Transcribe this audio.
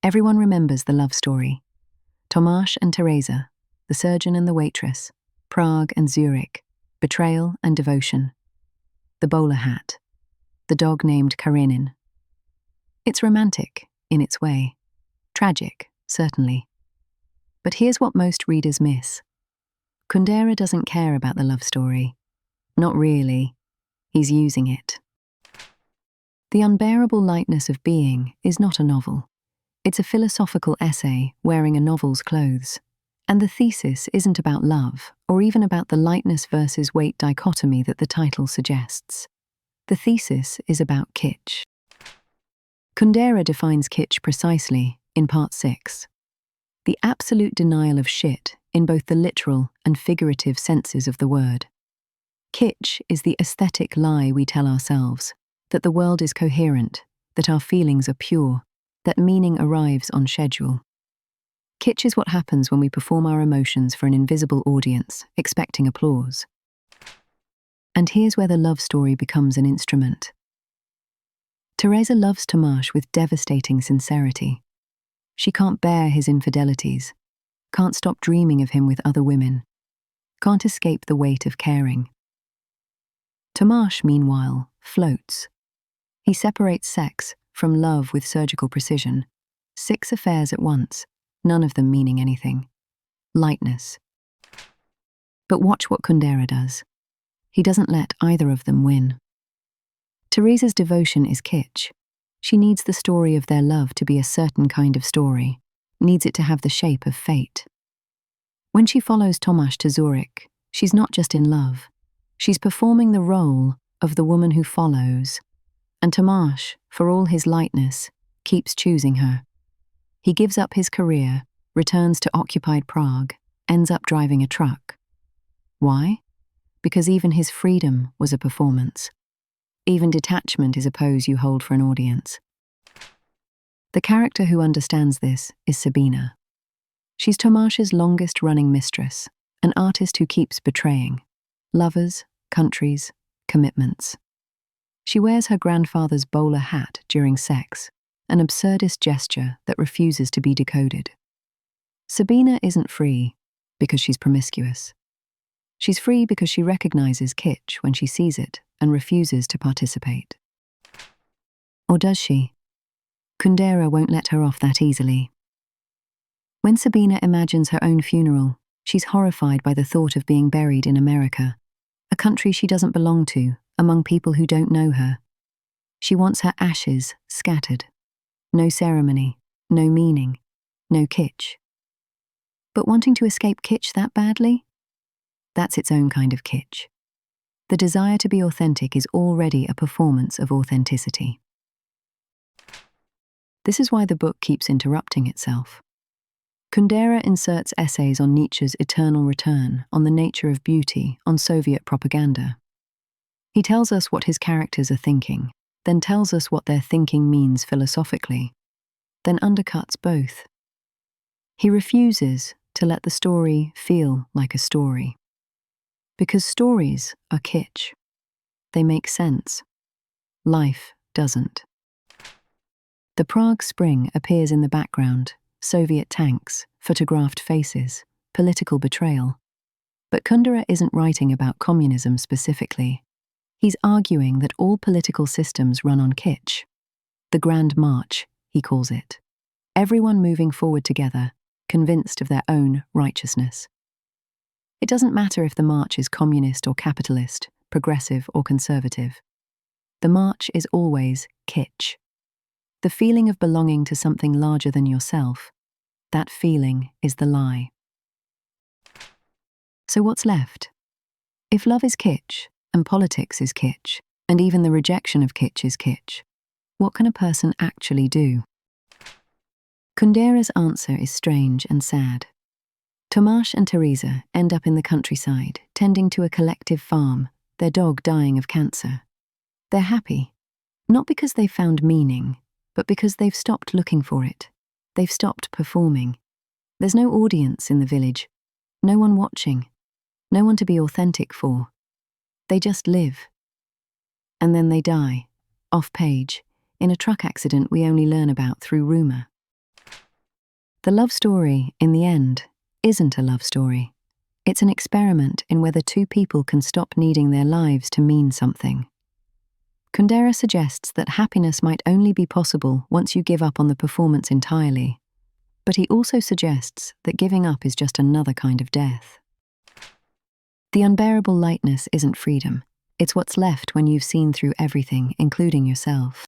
Everyone remembers the love story. Tomasz and Teresa, the surgeon and the waitress, Prague and Zurich, betrayal and devotion. The bowler hat, the dog named Karenin. It's romantic, in its way. Tragic, certainly. But here's what most readers miss. Kundera doesn't care about the love story. Not really. He's using it. The Unbearable Lightness of Being is not a novel. It's a philosophical essay wearing a novel's clothes. And the thesis isn't about love, or even about the lightness versus weight dichotomy that the title suggests. The thesis is about kitsch. Kundera defines kitsch precisely in Part 6. The absolute denial of shit in both the literal and figurative senses of the word. Kitsch is the aesthetic lie we tell ourselves, that the world is coherent, that our feelings are pure, that meaning arrives on schedule. Kitsch is what happens when we perform our emotions for an invisible audience, expecting applause. And here's where the love story becomes an instrument. Teresa loves Tomasz with devastating sincerity. She can't bear his infidelities, can't stop dreaming of him with other women, can't escape the weight of caring. Tomasz, meanwhile, floats. He separates sex from love with surgical precision. 6 affairs at once, none of them meaning anything. Lightness. But watch what Kundera does. He doesn't let either of them win. Teresa's devotion is kitsch. She needs the story of their love to be a certain kind of story, needs it to have the shape of fate. When she follows Tomasz to Zurich, she's not just in love. She's performing the role of the woman who follows. And Tomasz, for all his lightness, keeps choosing her. He gives up his career, returns to occupied Prague, ends up driving a truck. Why? Because even his freedom was a performance. Even detachment is a pose you hold for an audience. The character who understands this is Sabina. She's Tomasz's longest-running mistress, an artist who keeps betraying. Lovers, countries, commitments. She wears her grandfather's bowler hat during sex, an absurdist gesture that refuses to be decoded. Sabina isn't free because she's promiscuous. She's free because she recognizes kitsch when she sees it and refuses to participate. Or does she? Kundera won't let her off that easily. When Sabina imagines her own funeral, she's horrified by the thought of being buried in America, a country she doesn't belong to, among people who don't know her. She wants her ashes scattered. No ceremony, no meaning, no kitsch. But wanting to escape kitsch that badly? That's its own kind of kitsch. The desire to be authentic is already a performance of authenticity. This is why the book keeps interrupting itself. Kundera inserts essays on Nietzsche's eternal return, on the nature of beauty, on Soviet propaganda. He tells us what his characters are thinking, then tells us what their thinking means philosophically, then undercuts both. He refuses to let the story feel like a story. Because stories are kitsch. They make sense. Life doesn't. The Prague Spring appears in the background, Soviet tanks, photographed faces, political betrayal. But Kundera isn't writing about communism specifically. He's arguing that all political systems run on kitsch. The Grand March, he calls it. Everyone moving forward together, convinced of their own righteousness. It doesn't matter if the march is communist or capitalist, progressive or conservative. The march is always kitsch. The feeling of belonging to something larger than yourself, that feeling is the lie. So what's left? If love is kitsch, and politics is kitsch, and even the rejection of kitsch is kitsch, what can a person actually do? Kundera's answer is strange and sad. Tomasz and Teresa end up in the countryside, tending to a collective farm, their dog dying of cancer. They're happy, not because they've found meaning, but because they've stopped looking for it. They've stopped performing. There's no audience in the village, no one watching, no one to be authentic for. They just live. And then they die, off-page, in a truck accident we only learn about through rumor. The love story, in the end, isn't a love story. It's an experiment in whether two people can stop needing their lives to mean something. Kundera suggests that happiness might only be possible once you give up on the performance entirely, but he also suggests that giving up is just another kind of death. The unbearable lightness isn't freedom. It's what's left when you've seen through everything, including yourself.